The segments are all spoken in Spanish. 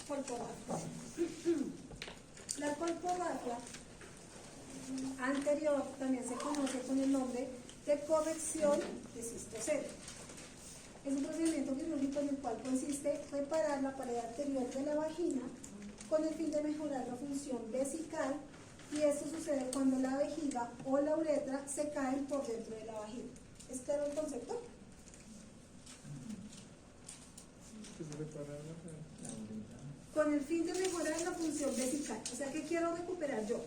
colporrafia. La colporrafia anterior también se conoce con el nombre de corrección de cistocele. Es un procedimiento quirúrgico en el cual consiste en reparar la pared anterior de la vagina con el fin de mejorar la función vesical, y esto sucede cuando la vejiga o la uretra se caen por dentro de la vagina. ¿Es claro el concepto? Con el fin de mejorar la función vesical. O sea, ¿qué quiero recuperar yo?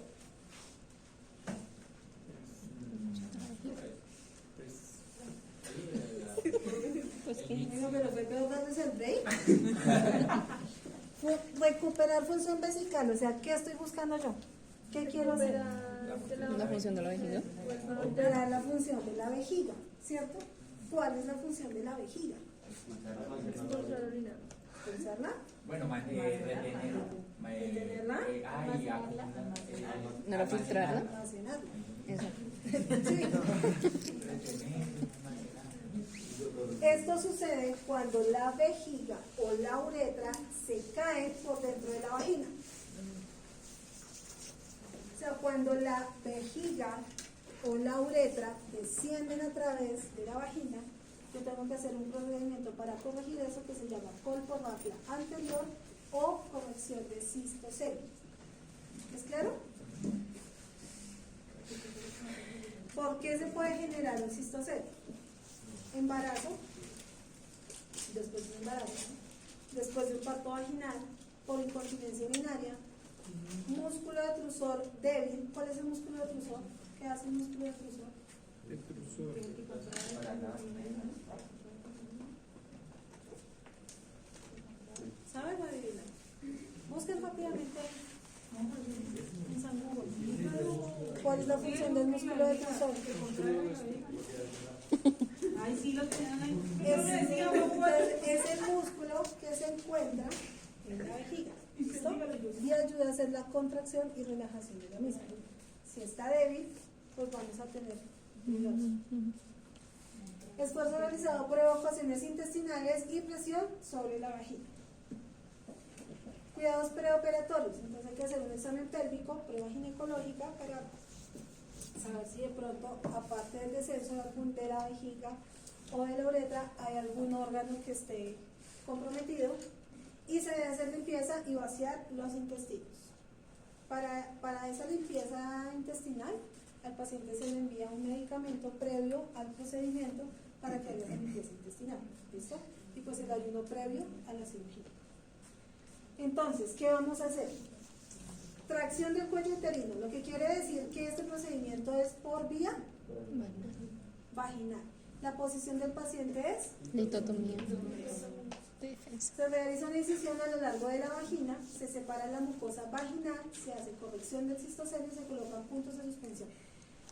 No, pero fue peor darles el break. Recuperar función vesical, o sea, ¿qué estoy buscando yo? ¿Qué quiero hacer? La función de la vejiga. Recuperar la función de la vejiga, ¿cierto? ¿Cuál es la función de la vejiga? ¿Expulsarla? Bueno, retenerla. ¿Retenerla? No la filtrarla. Almacenarla. Exacto. Sí. Esto sucede cuando la vejiga o la uretra se cae por dentro de la vagina. O sea, cuando la vejiga o la uretra descienden a través de la vagina, yo tengo que hacer un procedimiento para corregir eso que se llama colporrafia anterior o corrección de cistocele. ¿Es claro? ¿Por qué se puede generar un cistocele? Embarazo, después de un embarazo, después de un parto vaginal, por incontinencia urinaria, músculo detrusor débil. ¿Cuál es el músculo detrusor? ¿Qué hace el músculo detrusor? ¿Saben o adivinan? Busquen rápidamente en San Google. ¿Cuál es la función del músculo detrusor? Ay, sí, lo tenían ahí. Es el músculo que se encuentra en la vejiga, ¿listo? Y ayuda a hacer la contracción y relajación de la misma. Si está débil, pues vamos a tener dolores. Esfuerzo realizado por evacuaciones intestinales y presión sobre la vagina. Cuidados preoperatorios. Entonces hay que hacer un examen pélvico, prueba ginecológica para saber si de pronto, aparte del descenso de la vejiga o de la uretra, hay algún órgano que esté comprometido, y se debe hacer limpieza y vaciar los intestinos. Para esa limpieza intestinal, al paciente se le envía un medicamento previo al procedimiento para que haga la limpieza intestinal. ¿Listo? Y pues el ayuno previo a la cirugía. Entonces, ¿qué vamos a hacer? Tracción del cuello uterino, lo que quiere decir que este procedimiento es por vía vaginal. La posición del paciente es Litotomía. se realiza una incisión a lo largo de la vagina, se separa la mucosa vaginal, se hace corrección del cistocele y se colocan puntos de suspensión.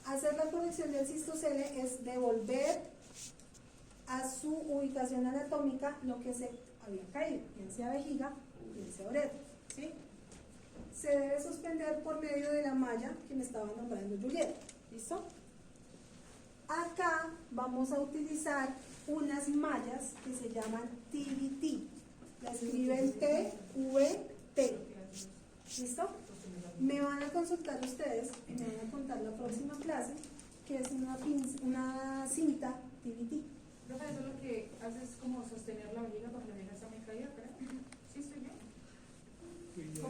Hacer la corrección del cistocele es devolver a su ubicación anatómica lo que se había caído, bien sea vejiga, bien sea uretra, ¿sí? Se debe suspender por medio de la malla que me estaba nombrando Julieta. ¿Listo? Acá vamos a utilizar unas mallas que se llaman TVT. La escriben TVT. ¿Listo? Me van a consultar ustedes y me van a contar la próxima clase, que es una cinta TVT. Profe, eso lo que hace es como sostener la vejiga para que la vejiga está muy caída, ¿verdad? ¿Sí soy yo?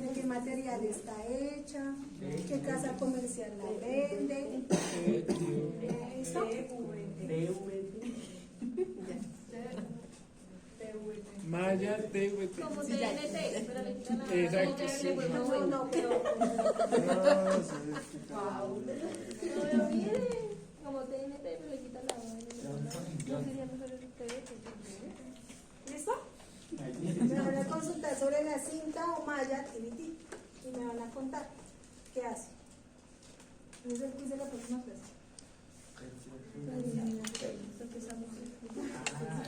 ¿De qué material está hecha? ¿Qué casa comercial la vende? ¿Listo? Maya TVT. Como TNT, pero le quitan la. Exacto, sí. No, pero No, pero mire, como TNT, pero le quitan la. No sería mejor el TNT. ¿listo? Me van a consultar sobre la cinta o malla TVT y me van a contar qué hace. Ese es el quiz de la próxima clase.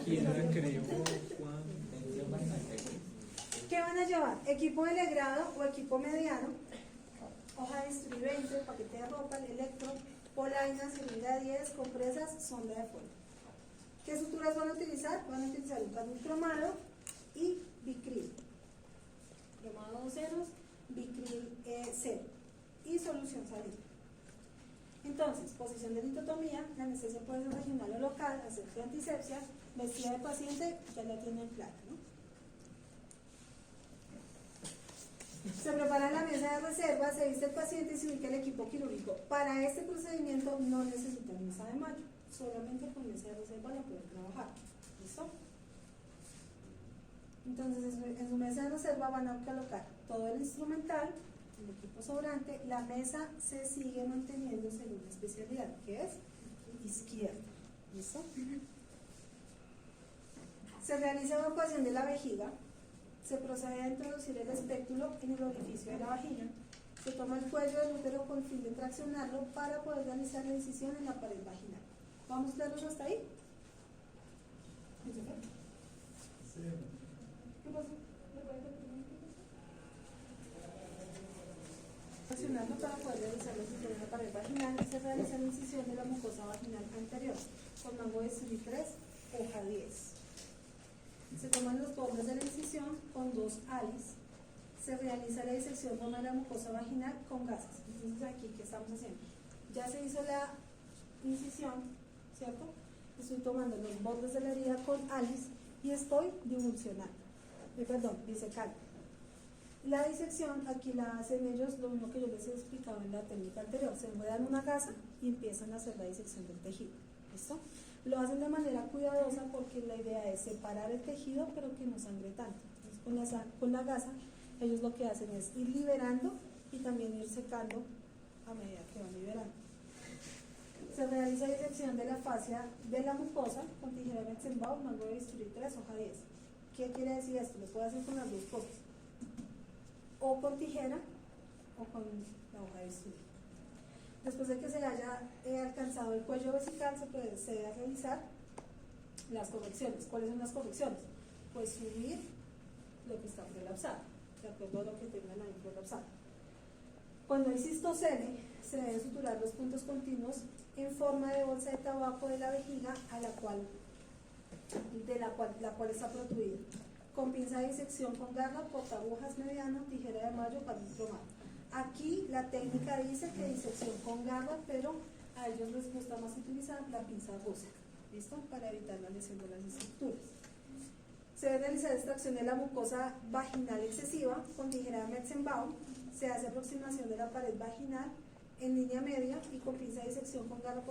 ¿Quién la creó? Juan. ¿Qué van a llevar? Equipo de legrado o equipo mediano, hoja de distribuente, paquete de ropa, el electro, polaina, cilindra 10, compresas, sonda de fuego. ¿Qué suturas van a utilizar? Van a utilizar un carnil cromado y bicril. solución salida. Entonces, posición de litotomía, la anestesia puede ser regional o local, hacer antisepsia, vestida de paciente, ya la tienen clara, ¿no? Se prepara la mesa de reserva, se viste el paciente y se ubica el equipo quirúrgico. Para este procedimiento no necesitan mesa de mayo, solamente con mesa de reserva la pueden trabajar. ¿Listo? Entonces, en su mesa de reserva van a colocar todo el instrumental, el equipo sobrante. La mesa se sigue manteniendo según la especialidad, que es izquierda. ¿Listo? Se realiza evacuación de la vejiga. Se procede a introducir el espéculo en el orificio de la vagina. Se toma el cuello del útero con el fin de traccionarlo para poder realizar la incisión en la pared vaginal. ¿Vamos claros hasta ahí? ¿Qué pasó? Traccionarlo para poder realizar la incisión en la pared vaginal. Se realiza la incisión de la mucosa vaginal anterior con mango de bisturí 3, hoja 10. Se toman los bordes de la incisión con 2 alis. Se realiza la disección de la mucosa vaginal con gases. Entonces aquí, ¿qué estamos haciendo? Ya se hizo la incisión, ¿cierto? Estoy tomando los bordes de la herida con alis y estoy disecando. La disección aquí la hacen ellos, lo mismo que yo les he explicado en la técnica anterior. Se enredan una gasa y empiezan a hacer la disección del tejido. ¿Listo? Lo hacen de manera cuidadosa porque la idea es separar el tejido pero que no sangre tanto. Entonces con la gasa ellos lo que hacen es ir liberando y también ir secando a medida que van liberando. Se realiza disección de la fascia de la mucosa con tijera Metzenbaum, mango de bisturí 3, hoja 10. ¿Qué quiere decir esto? Lo puede hacer con las dos cosas, o con tijera o con la hoja de bisturí. Después de que se haya alcanzado el cuello vesical, se procede a realizar las correcciones. ¿Cuáles son las correcciones? Pues subir lo que está prolapsado, de acuerdo a lo que tengan ahí prolapsado. Cuando hay cistocele, se deben suturar los puntos continuos en forma de bolsa de tabaco de la vejiga la cual está protruida, con pinza de disección con garra, portagujas mediano, tijera de mayo, palillo cromado. Aquí la técnica dice que disección con garra, pero a ellos les gusta más utilizar la pinza rusa, ¿listo? Para evitar la lesión de las estructuras. Se debe realizar extracción de la mucosa vaginal excesiva con tijera de Metzenbaum. Se hace aproximación de la pared vaginal en línea media y con pinza de disección con garra,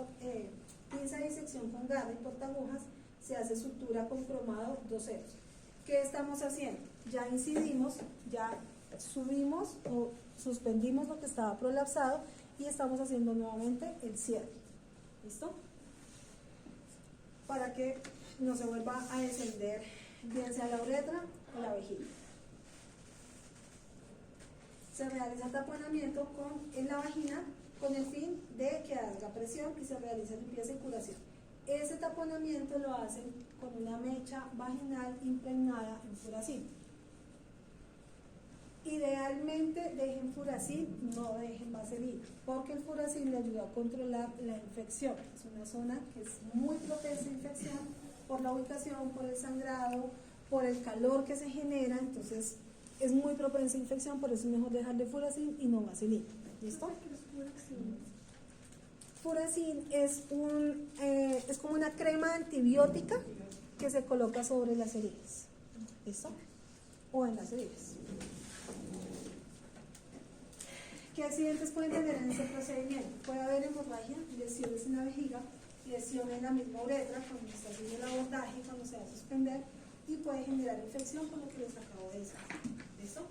y portagujas se hace sutura con cromado 2 ceros. ¿Qué estamos haciendo? Ya incidimos, ya subimos o suspendimos lo que estaba prolapsado y estamos haciendo nuevamente el cierre. ¿Listo? Para que no se vuelva a descender bien sea la uretra o la vejiga. Se realiza taponamiento en la vagina con el fin de que haga presión y se realiza limpieza y curación. Ese taponamiento lo hacen con una mecha vaginal impregnada en furacil. Idealmente dejen furacil, no dejen vaselina, porque el furacil le ayuda a controlar la infección. Es una zona que es muy propensa a infección por la ubicación, por el sangrado, por el calor que se genera, entonces es muy propensa a infección, por eso es mejor dejarle furacil y no vaselina. ¿Listo? Furacil es como una crema antibiótica que se coloca sobre las heridas. ¿Listo? O en las heridas. ¿Qué accidentes pueden tener en ese procedimiento? Puede haber hemorragia, lesiones en la vejiga, lesión en la misma uretra cuando se está haciendo el abordaje, cuando se va a suspender, y puede generar infección por lo que les acabo de decir. ¿Listo?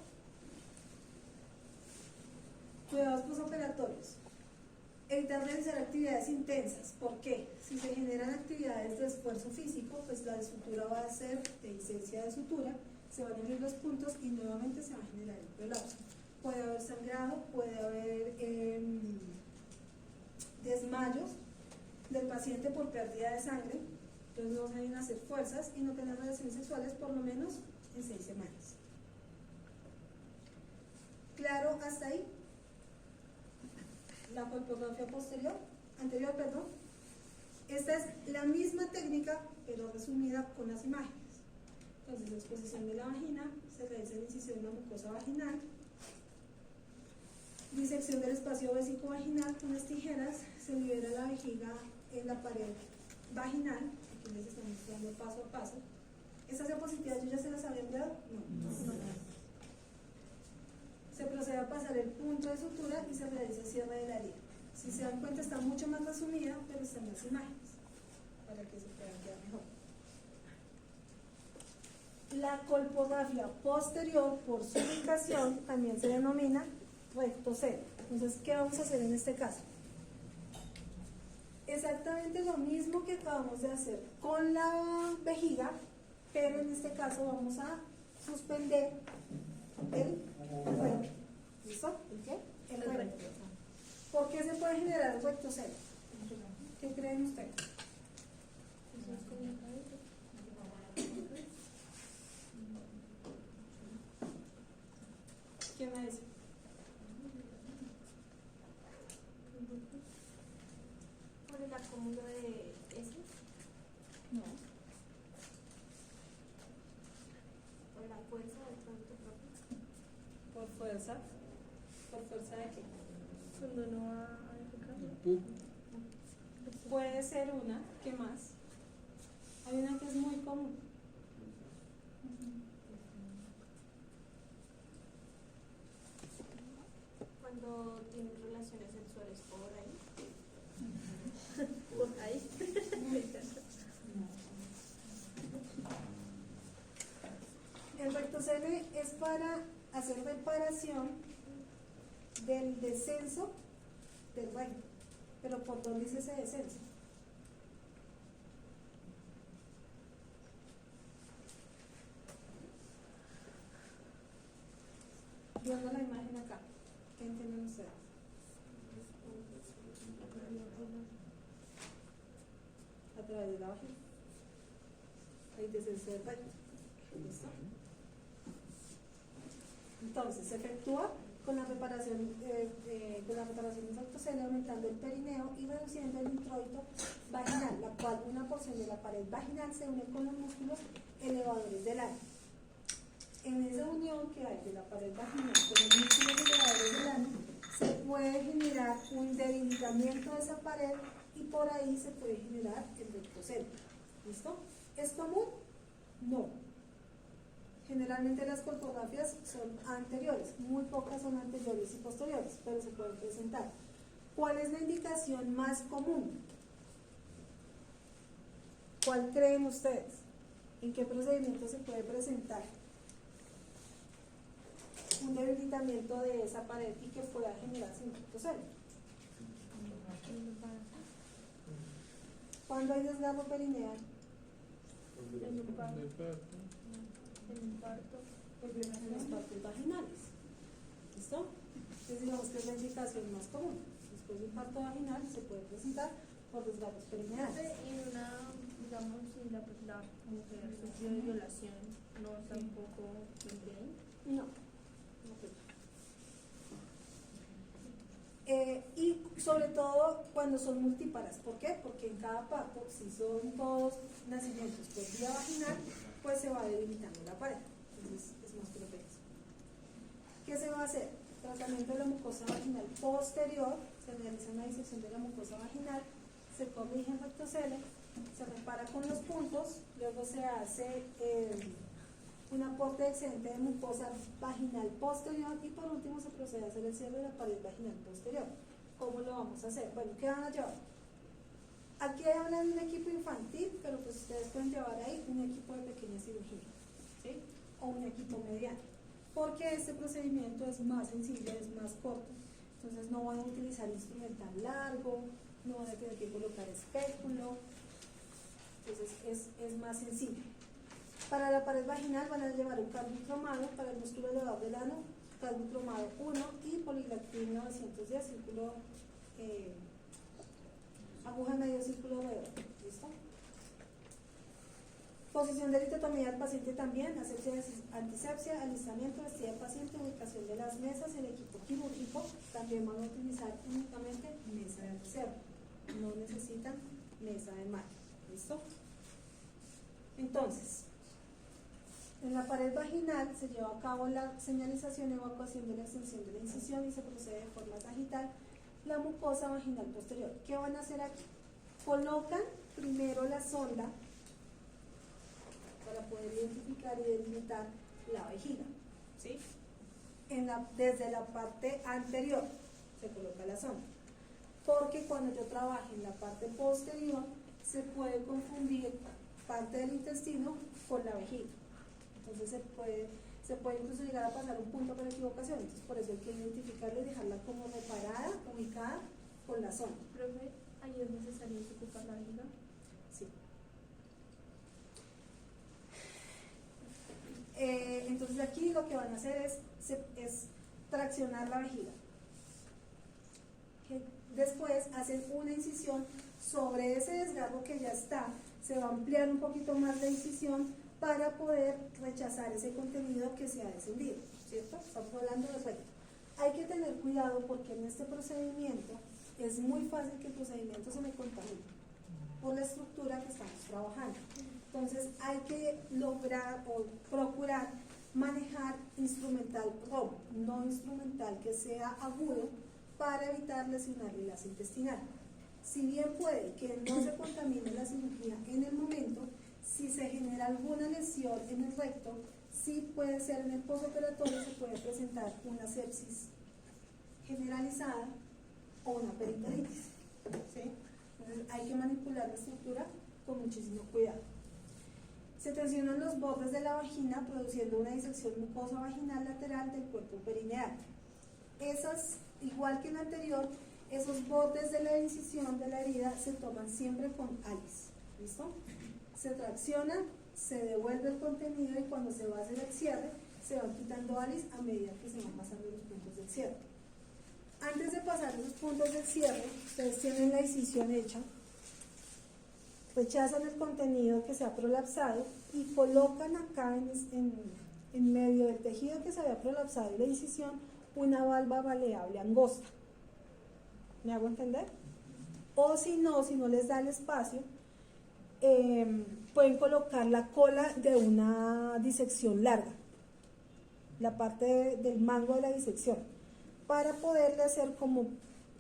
Cuidados posoperatorios. Evitar realizar actividades intensas. ¿Por qué? Si se generan actividades de esfuerzo físico, pues la sutura va a ser de licencia de sutura, se van a abrir los puntos y nuevamente se va a generar el prolapso. Puede haber sangrado, puede haber desmayos del paciente por pérdida de sangre, entonces no deben hacer fuerzas y no tener relaciones sexuales por lo menos en 6 semanas. ¿Claro hasta ahí? La colposcopia anterior. Esta es la misma técnica, pero resumida con las imágenes. Entonces, la exposición de la vagina, se realiza la incisión en la mucosa vaginal. Disección del espacio vesico-vaginal con las tijeras, se libera la vejiga en la pared vaginal. Aquí les estamos mostrando paso a paso. ¿Estas diapositivas yo ya se las había enviado? No. Se procede a pasar el punto de sutura y se realiza el cierre de la herida. Si se dan cuenta está mucho más resumida, pero están las imágenes para que se puedan quedar mejor. La colpografía posterior, por su ubicación, también se denomina recto cero. Entonces, ¿qué vamos a hacer en este caso? Exactamente lo mismo que acabamos de hacer con la vejiga, pero en este caso vamos a suspender el recto. ¿Listo? ¿El qué? El recto. ¿Por qué se puede generar el recto cero? ¿Qué creen ustedes? ¿Quién me dice? ¿Por el acúmulo de ese? No. ¿Por la fuerza del producto propio? ¿Por fuerza? ¿Por fuerza de qué? Cuando no va a defecar. Puede ser una. ¿Qué más? Hay una que es muy común. Cuando tienen relaciones sexuales por ahí. Por ahí. El rectocele es para hacer reparación del descenso del recto. Pero ¿por dónde es ese descenso? Viendo la imagen acá, ¿qué entienden ustedes? A través de la vagina. Hay descenso del recto. ¿Listo? Entonces, se efectúa con la preparación del rectocele, aumentando el perineo y reduciendo el introito vaginal, la cual una porción de la pared vaginal se une con los músculos elevadores del ano. En esa unión que hay de la pared vaginal con los músculos elevadores del ano, se puede generar un debilitamiento de esa pared y por ahí se puede generar el rectocele. ¿Listo? ¿Es común? No. Generalmente las colpografías son anteriores, muy pocas son anteriores y posteriores, pero se pueden presentar. ¿Cuál es la indicación más común? ¿Cuál creen ustedes? ¿En qué procedimiento se puede presentar un debilitamiento de esa pared y que pueda generar sin rectocele? ¿Cuándo hay desgarro perineal? En las partes vaginales. ¿Listo? Entonces digamos que es la indicación más común. Después de un parto vaginal se puede presentar por desgarros perineales. Y una, digamos, si la mujer sufrió de violación, no tampoco bien. No. Y sobre todo cuando son multíparas. ¿Por qué? Porque en cada parto, si son todos nacimientos por vía vaginal, pues se va debilitando la pared. Entonces es más propenso. ¿Qué se va a hacer? Tratamiento de la mucosa vaginal posterior. Se realiza una disección de la mucosa vaginal, se corrige el rectocele, se repara con los puntos, luego se hace un aporte excedente de mucosa vaginal posterior y por último se procede a hacer el cierre de la pared vaginal posterior. ¿Cómo lo vamos a hacer? Bueno, ¿qué van a llevar? Aquí hablan de un equipo infantil, pero pues ustedes pueden llevar ahí un equipo de pequeña cirugía, ¿sí? O un equipo mediano, porque este procedimiento es más sencillo, es más corto, entonces no van a utilizar instrumental largo, no van a tener que colocar espéculo, entonces es más sencillo. Para la pared vaginal van a llevar un carbucromado para el músculo elevador del ano, carbucromado 1 y poliglactin 910, círculo, aguja medio círculo alrededor. ¿Listo? Posición de litotomía del paciente también, asepsia, antisepsia, alistamiento, vestida del paciente, ubicación de las mesas, el equipo quirúrgico. También van a utilizar únicamente mesa de reserva, no necesitan mesa de marca. ¿Listo? Entonces, En la pared vaginal se lleva a cabo la señalización y evacuación de la extensión de la incisión y se procede de forma sagital la mucosa vaginal posterior. ¿Qué van a hacer aquí? Colocan primero la sonda para poder identificar y delimitar la vejiga, ¿sí? Desde la parte anterior se coloca la sonda, porque cuando yo trabaje en la parte posterior se puede confundir parte del intestino con la vejiga. Entonces se puede incluso llegar a pasar un punto por equivocación. Entonces por eso hay que identificarla y dejarla como reparada, ubicada con la sonda. Profe, ¿ahí es necesario ocupar la vejiga? Sí. Entonces aquí lo que van a hacer es traccionar la vejiga. Después hacen una incisión sobre ese desgarro que ya está, se va a ampliar un poquito más la incisión para poder rechazar ese contenido que se ha descendido, ¿cierto? Estamos hablando de recto. Hay que tener cuidado porque en este procedimiento es muy fácil que el procedimiento se me contamine por la estructura que estamos trabajando. Entonces hay que lograr o procurar manejar instrumental ROM, no instrumental que sea agudo, para evitar lesionar el enlace intestinal. Si bien puede que no se contamine la cirugía en el momento, si se genera alguna lesión en el recto, sí puede ser en el postoperatorio, se puede presentar una sepsis generalizada o una peritonitis, ¿sí? Entonces hay que manipular la estructura con muchísimo cuidado. Se tensionan los bordes de la vagina produciendo una disección mucosa vaginal lateral del cuerpo perineal. Igual que en la anterior, esos bordes de la incisión de la herida se toman siempre con ALIS, ¿listo? Se tracciona, se devuelve el contenido y cuando se va a hacer el cierre, se van quitando ALIS a medida que se van pasando los puntos del cierre. Antes de pasar esos puntos del cierre, ustedes tienen la incisión hecha, rechazan el contenido que se ha prolapsado y colocan acá en medio del tejido que se había prolapsado y la incisión una valva maleable angosta. ¿Me hago entender? O si no les da el espacio, pueden colocar la cola de una disección larga, la parte del mango de la disección, para poderle hacer como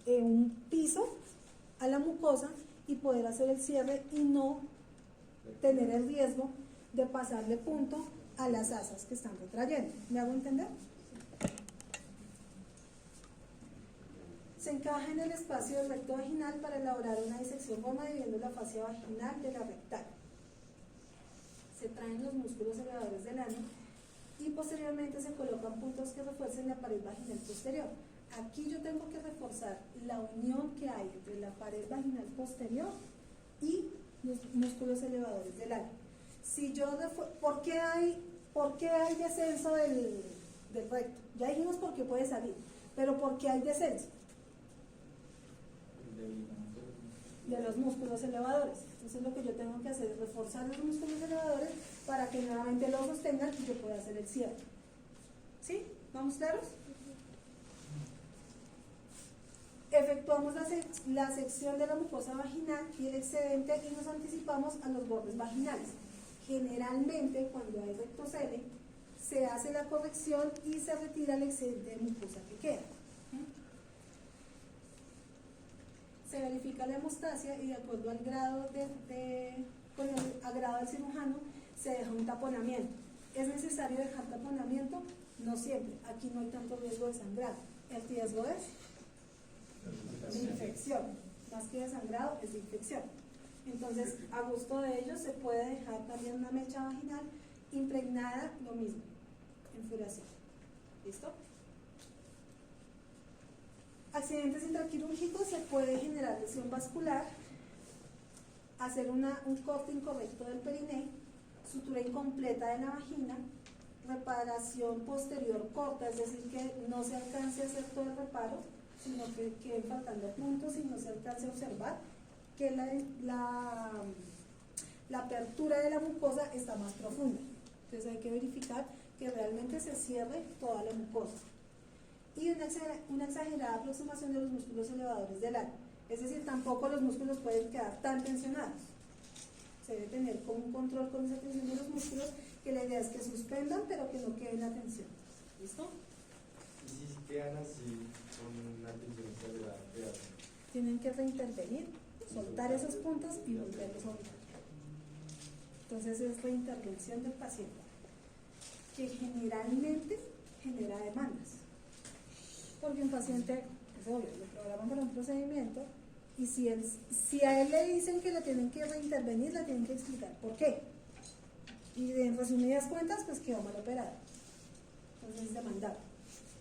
un piso a la mucosa y poder hacer el cierre y no tener el riesgo de pasarle punto a las asas que están retrayendo. ¿Me hago entender? Se encaja en el espacio del recto vaginal para elaborar una disección goma dividiendo la fascia vaginal de la rectal. Se traen los músculos elevadores del ano y posteriormente se colocan puntos que refuercen la pared vaginal posterior. Aquí yo tengo que reforzar la unión que hay entre la pared vaginal posterior y los músculos elevadores del ano. Si yo ¿por qué hay descenso del recto? Ya dijimos por qué puede salir, pero ¿por qué hay descenso? De los músculos elevadores. Entonces lo que yo tengo que hacer es reforzar los músculos elevadores para que nuevamente lo sostengan y yo pueda hacer el cierre. ¿Sí? ¿Vamos claros? Efectuamos la sección de la mucosa vaginal y el excedente y nos anticipamos a los bordes vaginales. Generalmente cuando hay rectocele se hace la corrección y se retira el excedente de mucosa que queda. Se verifica la hemostasia y de acuerdo al grado al grado del cirujano se deja un taponamiento. ¿Es necesario dejar taponamiento? No siempre. Aquí no hay tanto riesgo de sangrado. El riesgo es de infección. Más que de sangrado, es de infección. Entonces, a gusto de ellos se puede dejar también una mecha vaginal impregnada, lo mismo, en furación. ¿Listo? Accidentes intraquirúrgicos, se puede generar lesión vascular, hacer un corte incorrecto del periné, sutura incompleta de la vagina, reparación posterior corta, es decir, que no se alcance a hacer todo el reparo, sino que queden faltando puntos y no se alcance a observar que la apertura de la mucosa está más profunda. Entonces hay que verificar que realmente se cierre toda la mucosa. Y una exagerada aproximación de los músculos elevadores del ano. Es decir, tampoco los músculos pueden quedar tan tensionados. Se debe tener como un control con esa tensión de los músculos que la idea es que suspendan, pero que no queden la tensión. ¿Listo? Y si quedan así, con una tensión exagerada, ¿qué hacen? Tienen que reintervenir, soltar esos puntos y volverlos a ubicar. Entonces es reintervención del paciente, que generalmente genera demandas. Porque un paciente, es obvio, le programan para un procedimiento y si a él le dicen que le tienen que reintervenir, le tienen que explicar por qué. Y en resumidas cuentas, pues quedó mal operado. Entonces es demandado.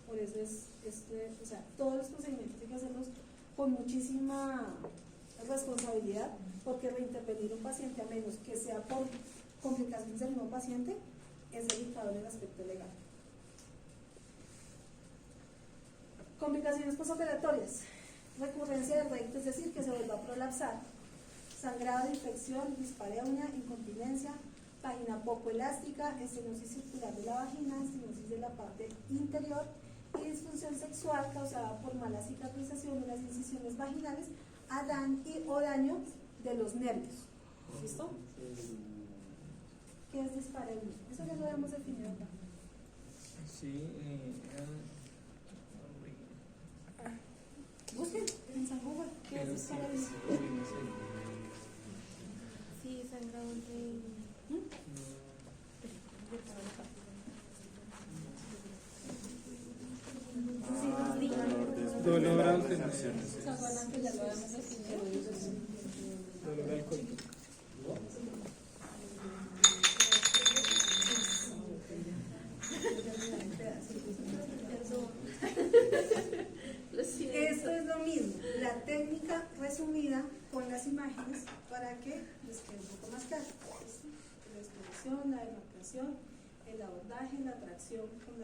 Por eso o sea, todos los procedimientos hay que hacerlos con muchísima responsabilidad, porque reintervenir un paciente, a menos que sea por complicaciones del nuevo paciente, es delicado en el aspecto legal. Complicaciones posoperatorias: recurrencia del recto, es decir, que se vuelva a prolapsar, sangrado de infección, dispareunia, incontinencia, vagina poco elástica, estenosis circular de la vagina, estenosis de la parte interior y disfunción sexual causada por mala cicatrización de las incisiones vaginales o daño de los nervios. ¿Listo? ¿Qué es dispareunia? Eso ya lo habíamos definido acá. Sí, Busquen en San Google, ¿qué es dispareunia? Sí, sangrado entre... dolor al tener, ¿Se acuerdan que ya lo habíamos definido? dolor al colon. Esto es lo mismo, la técnica resumida con las imágenes para que les quede un poco más claro. La exposición, la demarcación, el abordaje, la tracción con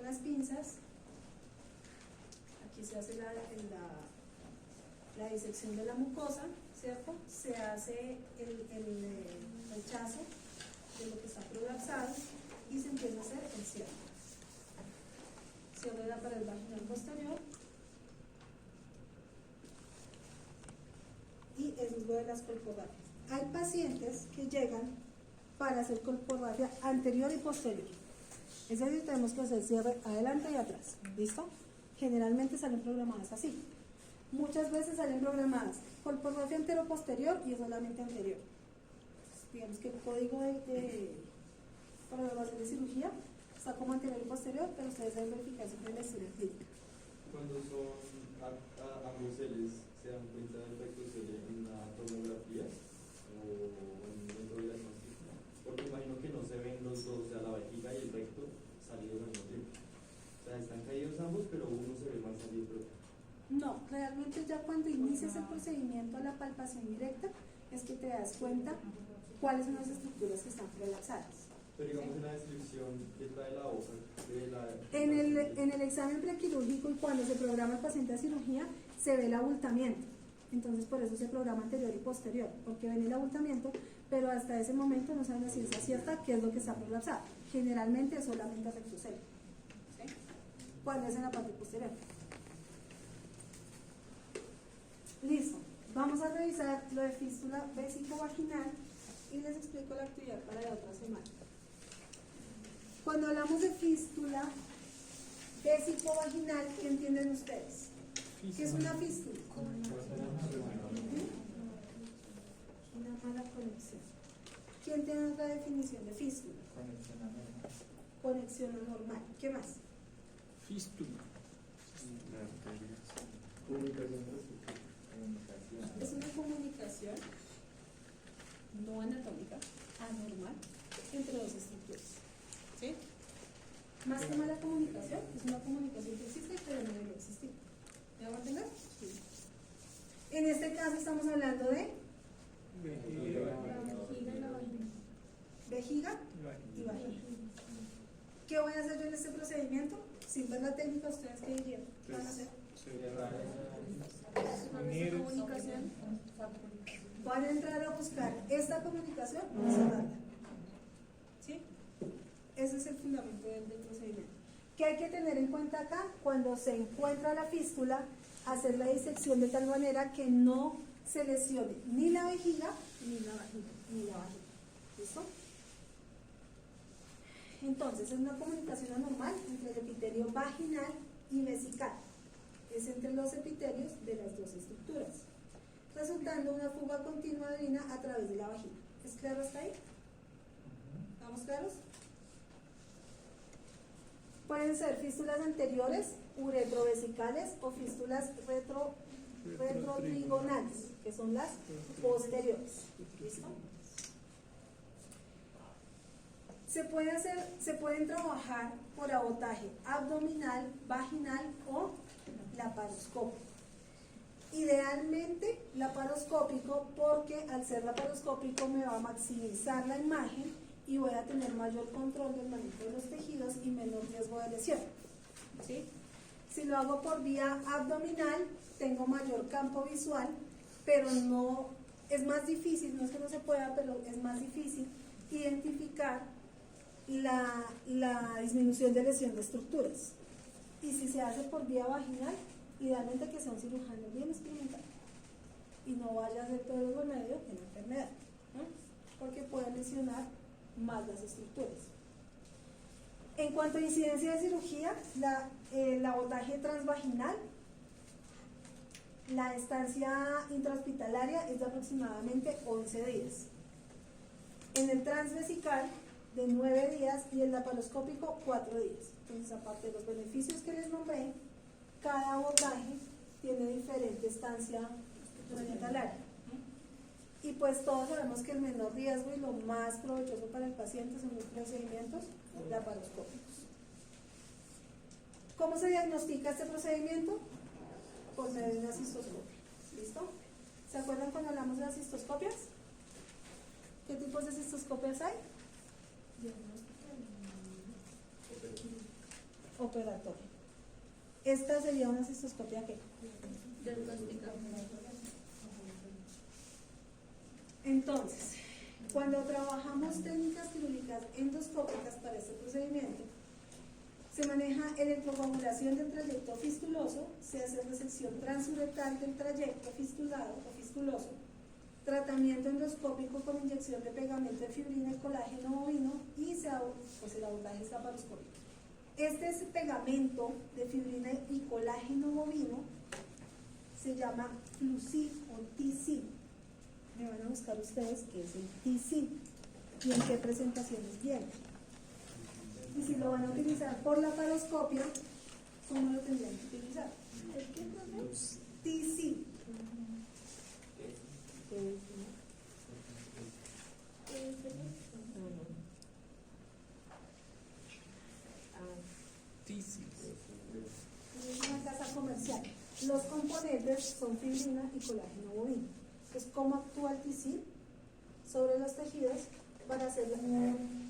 las pinzas. Aquí se hace la disección de la mucosa, ¿cierto? Se hace el rechazo de lo que está prolapsado y se empieza a hacer el cierre. Cierre de la pared vaginal posterior. Y eso es lo de las colporrafias. Hay pacientes que llegan para hacer colporrafia anterior y posterior. Es decir, tenemos que hacer cierre adelante y atrás. ¿Listo? Generalmente salen programadas así. Muchas veces salen programadas colporrafia antero-posterior y solamente anterior. Entonces, digamos que el código de programación de cirugía está como anterior y posterior, pero ustedes deben verificar siempre la historia clínica. Cuando son ambos seres, ¿se dan cuenta del recto en la tomografía o dentro de la diagnóstica? Porque imagino que no se ven los dos, o sea, la vejiga y el recto salidos al mismo tiempo. O sea, están caídos ambos, pero uno se ve más salido que el otro. No, realmente ya cuando inicias el procedimiento a la palpación directa es que te das cuenta cuáles son las estructuras que están prolapsadas. Pero digamos en la descripción que trae la hoja de la... En el examen prequirúrgico y cuando se programa el paciente a cirugía se ve el abultamiento. Entonces por eso se programa anterior y posterior, porque ven el abultamiento, pero hasta ese momento no saben la ciencia cierta qué es lo que está prolapsado. Generalmente es solamente rectocele, ¿sí? Cuando es en la parte posterior. Listo. Vamos a revisar lo de fístula vésico-vaginal y les explico la actividad para la otra semana. Cuando hablamos de fístula vésico-vaginal, ¿qué entienden ustedes? ¿Qué es una fístula? Una mala conexión. ¿Quién tiene otra definición de fístula? Conexión anormal. ¿Qué más? Fístula. Es una comunicación no anatómica, anormal, entre dos estructuras. ¿Sí? Más que mala comunicación, es una comunicación que existe pero no debería existir. ¿Me hago entender? Sí. En este caso estamos hablando de Vejiga. La vejiga y la vagina. vejiga y vagina. ¿Qué voy a hacer yo en este procedimiento? Sin ver la técnica, ¿ustedes qué dirían? ¿Qué van a hacer? Unir esa comunicación. Van a entrar a buscar esta comunicación y cerrarla. ¿Sí? Ese es el fundamento del procedimiento. ¿Qué hay que tener en cuenta acá? Cuando se encuentra la fístula, hacer la disección de tal manera que no se lesione ni la vejiga ni la vagina. ¿Listo? Entonces, es una comunicación anormal entre el epitelio vaginal y vesical. Es entre los epitelios de las dos estructuras, resultando una fuga continua de orina a través de la vagina. ¿Es claro hasta ahí? ¿Estamos claros? Pueden ser fístulas anteriores, uretrovesicales o fístulas retrotrigonales, que son las posteriores. ¿Listo? Se pueden trabajar por abordaje abdominal, vaginal o laparoscópico. Idealmente laparoscópico, porque al ser laparoscópico me va a maximizar la imagen y voy a tener mayor control del manejo de los tejidos y menor riesgo de lesión. ¿Sí? Si lo hago por vía abdominal, tengo mayor campo visual, pero no es más difícil, no es que no se pueda, pero es más difícil identificar la disminución de lesión de estructuras. Y si se hace por vía vaginal, idealmente que sea un cirujano bien experimentado y no vaya a hacer todo el remedio en la enfermedad, ¿no? Porque puede lesionar más las estructuras. En cuanto a incidencia de cirugía, el abordaje transvaginal, la estancia intrahospitalaria es de aproximadamente 11 días. En el transvesical, de 9 días, y el laparoscópico, 4 días. Entonces, aparte de los beneficios que les nombré, cada abordaje tiene diferente estancia hospitalaria. Y pues todos sabemos que el menor riesgo y lo más provechoso para el paciente son los procedimientos laparoscópicos. ¿Cómo se diagnostica este procedimiento? Por medio de una cistoscopia. ¿Listo? ¿Se acuerdan cuando hablamos de las cistoscopias? ¿Qué tipos de cistoscopias hay? Operatoria. Esta sería una cistoscopia que entonces, cuando trabajamos técnicas quirúrgicas endoscópicas para este procedimiento, se maneja electrocoagulación del trayecto fistuloso, se hace resección transuretral del trayecto fistulado o fistuloso, tratamiento endoscópico con inyección de pegamento de fibrina y colágeno bovino y pues el abordaje es laparoscópico. Este pegamento de fibrina y colágeno bovino se llama Flucil o TC. Me van a buscar ustedes qué es el TC y en qué presentaciones viene. Y si lo van a utilizar por laparoscopia, ¿cómo lo tendrían que utilizar? ¿El qué es? TC. Es una casa comercial. Los componentes son fibrina y colágeno bovino. Entonces, ¿cómo actúa el TC sobre los tejidos para hacer?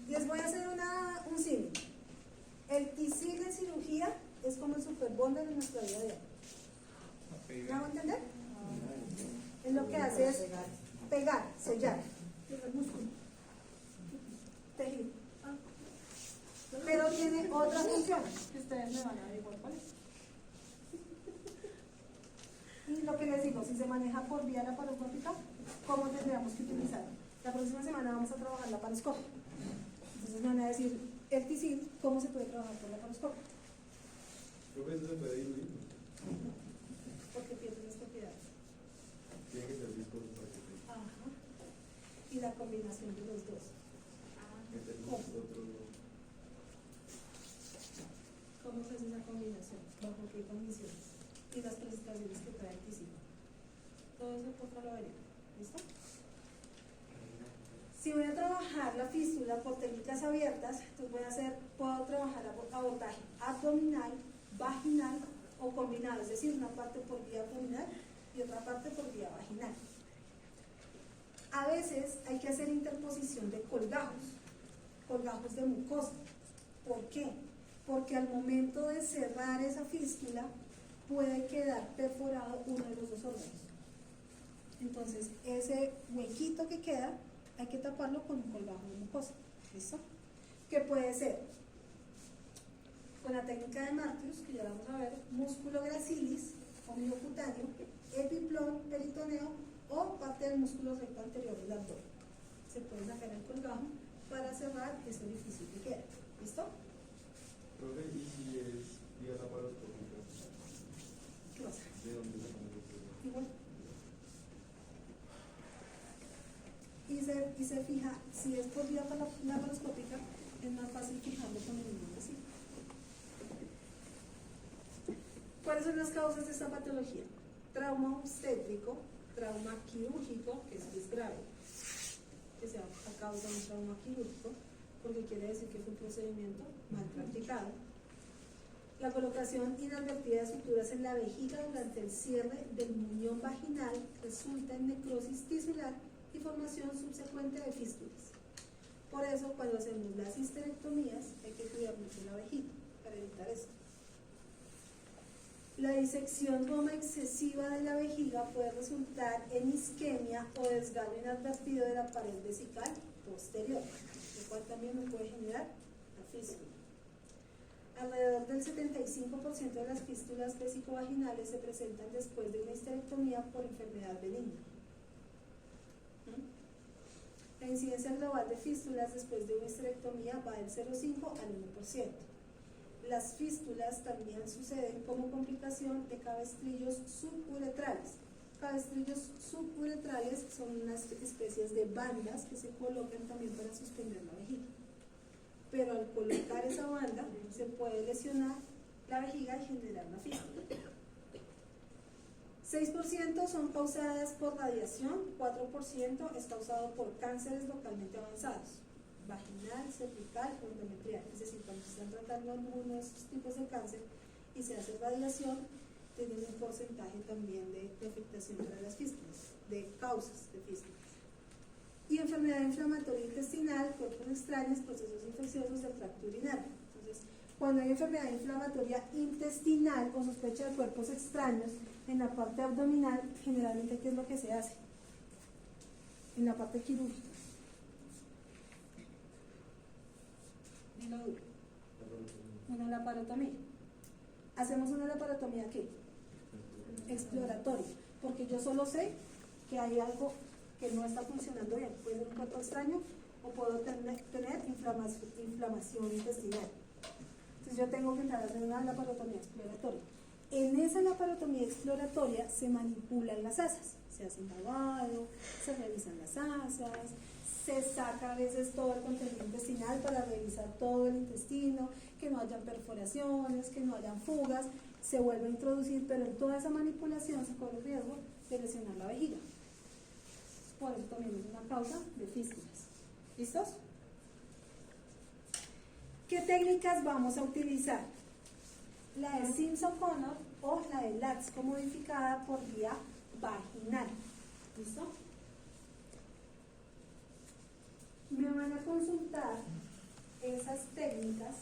Les voy a hacer un símil. El TC en cirugía es como el super bonder en nuestra vida diaria. ¿Me hago entender? Es lo que hace es pegar, sellar el músculo, tejido. Pero tiene otra función que ustedes me van a averiguar cuál es. Y lo que les digo, si se maneja por vía laparoscópica, ¿cómo tendríamos que utilizarlo? La próxima semana vamos a trabajar laparoscopia. Entonces me van a decir, el TC, ¿cómo se puede trabajar por laparoscopia? Creo que eso se puede diluir. Porque pierde las propiedades. Tiene que ser viscoso para que se Ajá. Y la combinación de los dos. ¿Cómo se hace esa combinación? ¿Bajo qué condiciones? Y las presentaciones que trae el TC. Todo eso por lo veremos. ¿Listo? Si voy a trabajar la fístula por técnicas abiertas, entonces puedo trabajar abordaje abdominal, vaginal o combinado, es decir, una parte por vía abdominal y otra parte por vía vaginal. A veces hay que hacer interposición de colgajos de mucosa. ¿Por qué? Porque al momento de cerrar esa fístula puede quedar perforado uno de los dos órganos. Entonces, ese huequito que queda hay que taparlo con un colgajo de mucosa. ¿Listo? Que puede ser con la técnica de Martius, que ya vamos a ver, músculo gracilis o miocutáneo, epiplón, peritoneo o parte del músculo recto anterior del abdomen. Se puede sacar el colgajo para cerrar ese orificio que queda. ¿Listo? Profe, ¿y si es vía laparoscópica? ¿Qué pasa? ¿De dónde sacamos esto? Igual. Y se fija, si es por vía laparoscópica, es más fácil fijarlo con el mismo vecino. ¿Cuáles son las causas de esta patología? Trauma obstétrico, trauma quirúrgico, que eso es grave, que sea a causa de un trauma quirúrgico, porque quiere decir que fue un procedimiento mal practicado. La colocación inadvertida de suturas en la vejiga durante el cierre del muñón vaginal resulta en necrosis tisular y formación subsecuente de fístulas. Por eso, cuando hacemos las histerectomías, hay que cuidar mucho la vejiga para evitar esto. La disección goma excesiva de la vejiga puede resultar en isquemia o desgarro inadvertido de la pared vesical posterior, lo cual también nos puede generar la fístula. Alrededor del 75% de las fístulas vesicovaginales se presentan después de una histerectomía por enfermedad benigna. La incidencia global de fístulas después de una histerectomía va del 0,5 al 1%. Las fístulas también suceden como complicación de cabestrillos suburetrales. Cabestrillos suburetrales son unas especies de bandas que se colocan también para suspender la vejiga. Pero al colocar esa banda se puede lesionar la vejiga y generar una fístula. 6% son causadas por radiación, 4% es causado por cánceres localmente avanzados, vaginal, cervical o endometrial. Es decir, cuando se están tratando alguno de estos tipos de cáncer y se hace radiación, tienen un porcentaje también de afectación para las fístulas, de causas de fístulas. Y enfermedad inflamatoria intestinal, cuerpos extraños, procesos infecciosos del tracto urinario. Entonces, cuando hay enfermedad inflamatoria intestinal o sospecha de cuerpos extraños en la parte abdominal, generalmente, ¿qué es lo que se hace? En la parte quirúrgica. Dilo duro. Una laparotomía. Hacemos una laparotomía ¿qué? Exploratoria, porque yo solo sé que hay algo que no está funcionando bien. Puede ser un cuerpo extraño o puedo tener inflamación intestinal. Entonces yo tengo que entrar a hacer una laparotomía exploratoria. En esa laparotomía exploratoria se manipulan las asas, se hace un lavado, se revisan las asas, se saca a veces todo el contenido intestinal para revisar todo el intestino, que no hayan perforaciones, que no hayan fugas, se vuelve a introducir, pero en toda esa manipulación se corre el riesgo de lesionar la vejiga. Por eso también es una causa de fístulas. ¿Listos? ¿Qué técnicas vamos a utilizar? La de Simpson-Connor o la de Latsko modificada por vía vaginal. ¿Listo? Me van a consultar esas técnicas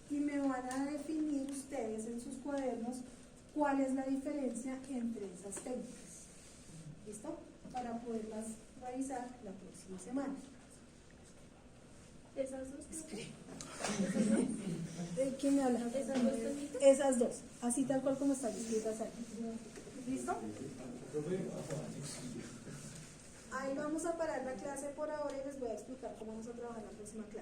y me van a definir ustedes en sus cuadernos cuál es la diferencia entre esas técnicas. ¿Listo? Para poderlas revisar la próxima semana. ¿Esas dos? ¿Quién me habla? ¿Esas dos técnicas? Esas dos, así tal cual como están escritas ahí. ¿Listo? Ahí vamos a parar la clase por ahora y les voy a explicar cómo vamos a trabajar la próxima clase.